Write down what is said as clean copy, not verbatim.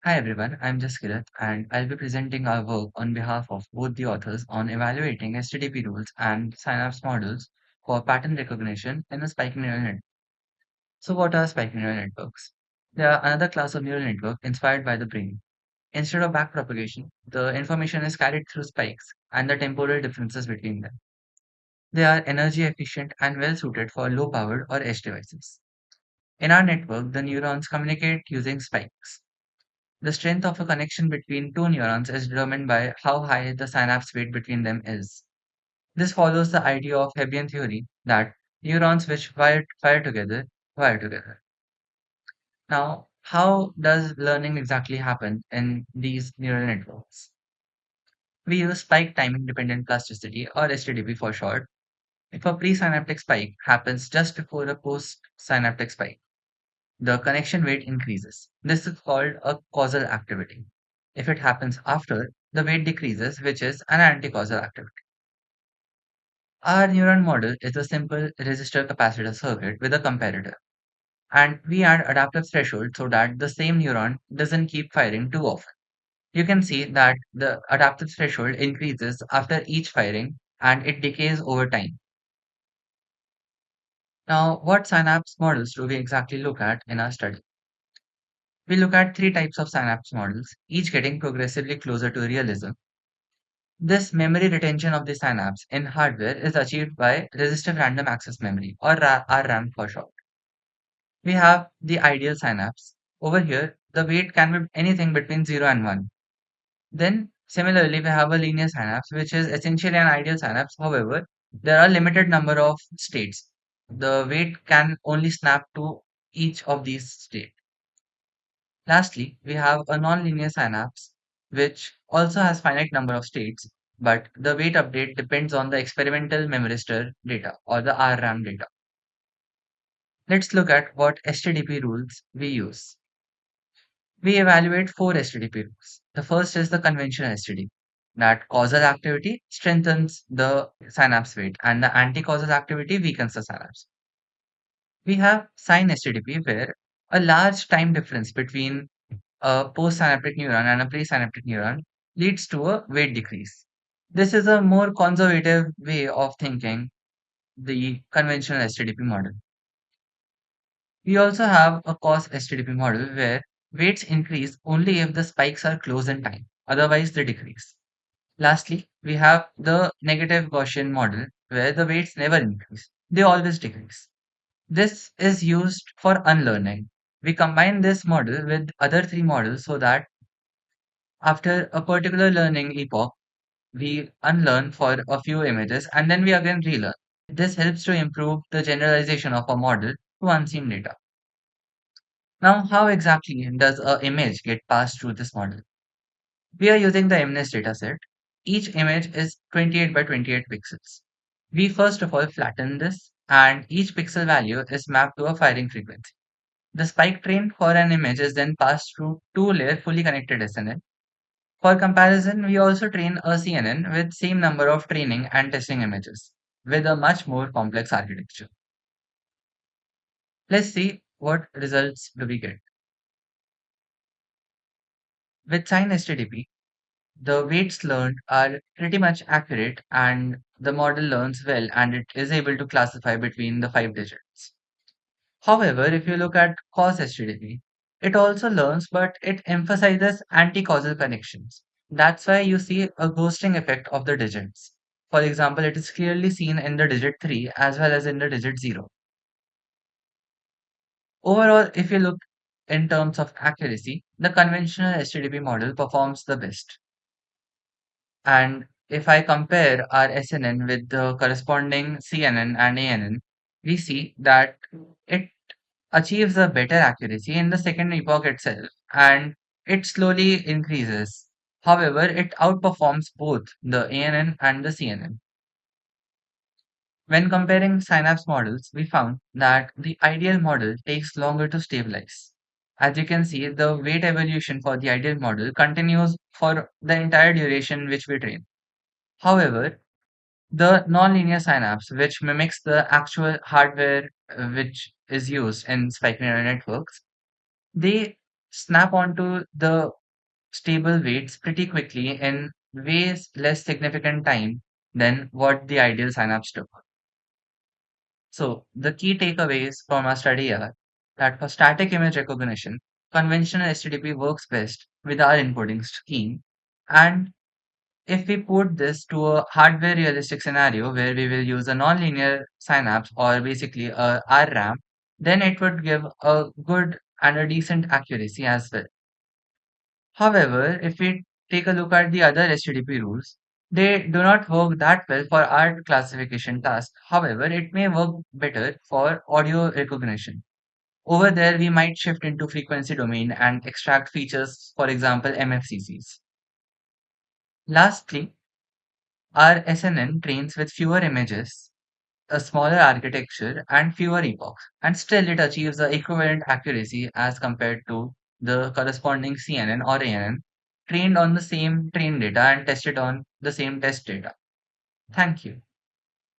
Hi everyone, I'm Jaskirat and I'll be presenting our work on behalf of both the authors on evaluating HTTP rules and synapse models for pattern recognition in a spike neural network. So what are spike neural networks? They are another class of neural network inspired by the brain. Instead of backpropagation, the information is carried through spikes and the temporal differences between them. They are energy efficient and well suited for low powered or edge devices. In our network, the neurons communicate using spikes. The strength of a connection between two neurons is determined by how high the synapse weight between them is. This follows the idea of Hebbian theory that neurons which wire together. Now, how does learning exactly happen in these neural networks? We use spike timing dependent plasticity or STDP for short. If a presynaptic spike happens just before a postsynaptic spike, the connection weight increases. This is called a causal activity. If it happens after, the weight decreases, which is an anti-causal activity. Our neuron model is a simple resistor capacitor circuit with a comparator, and we add adaptive threshold so that the same neuron doesn't keep firing too often. You can see that the adaptive threshold increases after each firing and it decays over time. Now, what synapse models do we exactly look at in our study? We look at three types of synapse models, each getting progressively closer to realism. This memory retention of the synapse in hardware is achieved by resistive random access memory, or RAM for short. We have the ideal synapse. Over here, the weight can be anything between 0 and 1. Then, similarly, we have a linear synapse, which is essentially an ideal synapse. However, there are limited number of states. The weight can only snap to each of these states. Lastly, we have a nonlinear synapse, which also has finite number of states, but the weight update depends on the experimental memristor data or the RAM data. Let's look at what STDP rules we use. We evaluate four STDP rules. The first is the conventional STDP, that causal activity strengthens the synapse weight and the anti-causal activity weakens the synapse. We have sign STDP where a large time difference between a postsynaptic neuron and a presynaptic neuron leads to a weight decrease. This is a more conservative way of thinking the conventional STDP model. We also have a cause STDP model where weights increase only if the spikes are close in time, otherwise they decrease. Lastly, we have the negative Gaussian model where the weights never increase, they always decrease. This is used for unlearning. We combine this model with other three models so that after a particular learning epoch, we unlearn for a few images and then we again relearn. This helps to improve the generalization of a model to unseen data. Now, how exactly does an image get passed through this model? We are using the MNIST dataset. Each image is 28 by 28 pixels. We first of all flatten this, and each pixel value is mapped to a firing frequency. The spike train for an image is then passed through two-layer fully connected SNN. For comparison, we also train a CNN with same number of training and testing images with a much more complex architecture. Let's see what results do we get. With Sign HTTP, the weights learned are pretty much accurate and the model learns well and it is able to classify between the five digits. However, if you look at cause HTTP, it also learns but it emphasizes anti-causal connections. That's why you see a ghosting effect of the digits. For example, it is clearly seen in the digit 3 as well as in the digit 0. Overall, if you look in terms of accuracy, the conventional HTTP model performs the best. And if I compare our SNN with the corresponding CNN and ANN, we see that it achieves a better accuracy in the second epoch itself and it slowly increases. However, it outperforms both the ANN and the CNN. When comparing synapse models, we found that the ideal model takes longer to stabilize. As you can see, the weight evolution for the ideal model continues for the entire duration which we train. However, the nonlinear synapse, which mimics the actual hardware which is used in spike neural networks, they snap onto the stable weights pretty quickly in ways less significant time than what the ideal synapse took. So, the key takeaways from our study are that for static image recognition, conventional HTTP works best with our encoding scheme. And if we put this to a hardware realistic scenario where we will use a nonlinear synapse or basically a RAM, then it would give a good and a decent accuracy as well. However, if we take a look at the other HTTP rules, they do not work that well for art classification tasks. However, it may work better for audio recognition. Over there, we might shift into frequency domain and extract features, for example, MFCCs. Lastly, our SNN trains with fewer images, a smaller architecture, and fewer epochs, and still it achieves the equivalent accuracy as compared to the corresponding CNN or ANN trained on the same train data and tested on the same test data. Thank you.